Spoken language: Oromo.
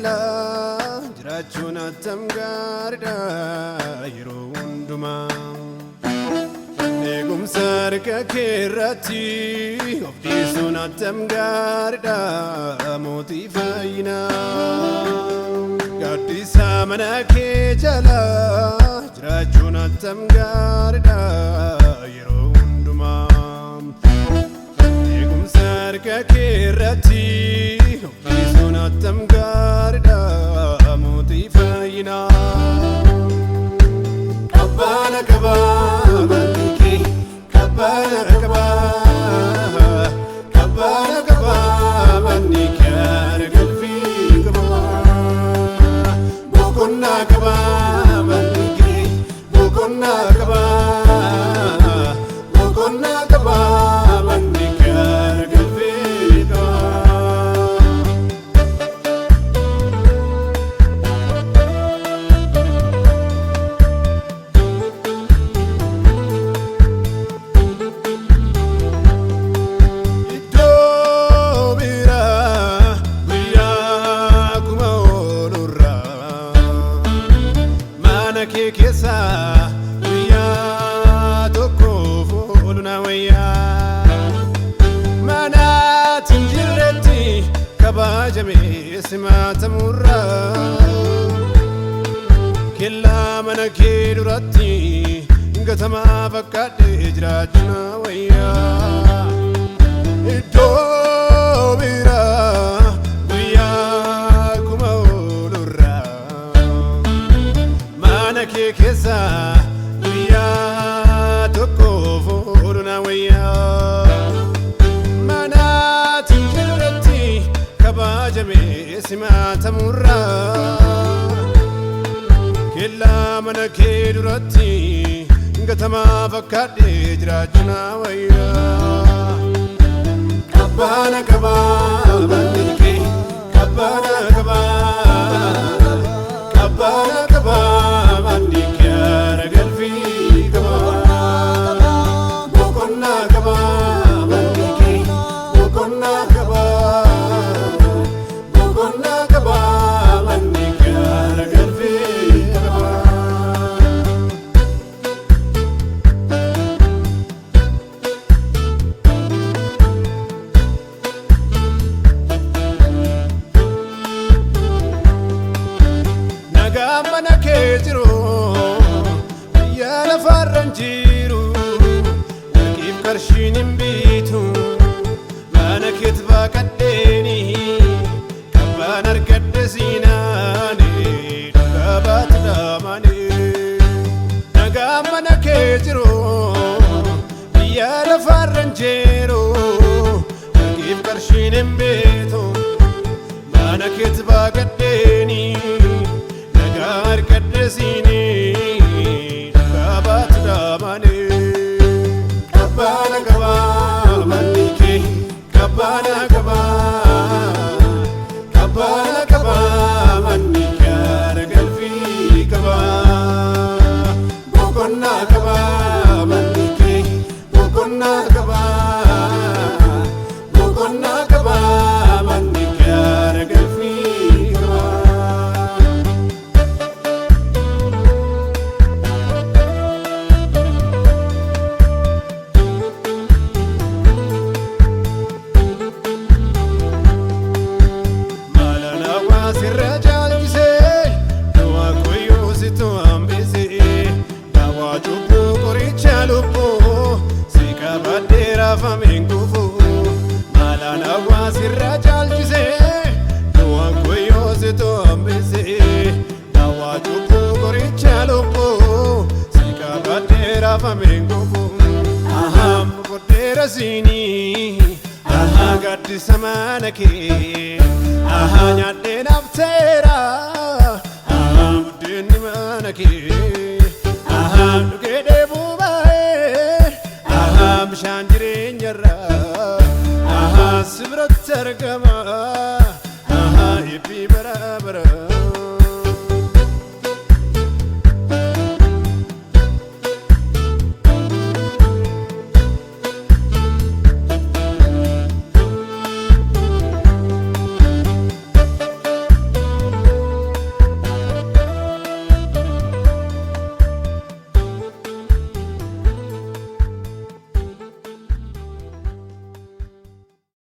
jala jiraachuun attam gaariidha yeroo hundumaa eegumsa harka keerratti of dhiisuun attam gaariidha mootii fayyinaa gaaddisa mana kee jala jiraachuun attam gaariidha yeroo hundumaa eegumsa harka keerratti of dhiisuun attam gaariidha mootii fayyinaa kabbaana qabaa manni kabbaana qabaa kabbaana qabaa manni kee galfii qabaa boqonnaa qabaa manni kee boqonnaa qabaa boqonnaa qabaa manni kee galfii qabaa. Kesa wiya toko foluna wiya mana tinjireti kabajame simatamurra killa mana kedurati ngatama bakkade jirajuna wiya iddo bira wiya kuma olurra ke kesa wiya toko foluna wiya mana tinjireti kabajame simatamurra killa mana kedurati ngatama bakkade jirajuna wiya kabbaana qabaa manni kee kabbaana qabaa kabbaana qabaa manni kee galfii qabaa boqonnaa qabaa manni kee boqonnaa qabaa boqonnaa qabaa manni kee galfii qabaa. Mana kejiru yana farranjiru nakif karshinin bitu mana kitba kaddeni kabban argadde sinani kabat damani naga mana kejiru yana farranjiru nakif karshinin bitu mana kitba kaddeni Arkadesini kabat damani kabbaana qabaa manni kee kabbaana qabaa kabbaana qabaa manni kee galfii qabaa boqonnaa qabaa manni kee boqonnaa qabaa boqonnaa qabaa manni kee galfii qabaa. Famengufu malana wasirra jalchise duan koyose to ambese dawaju pugoricha lopo sika badera famengufu aham kodera sini aha gaddi samanake aha nyadde naftera aha mudeni manake aha dugede bubae aha bishanjire nyarra aha sibrat targama aha ipi bara bara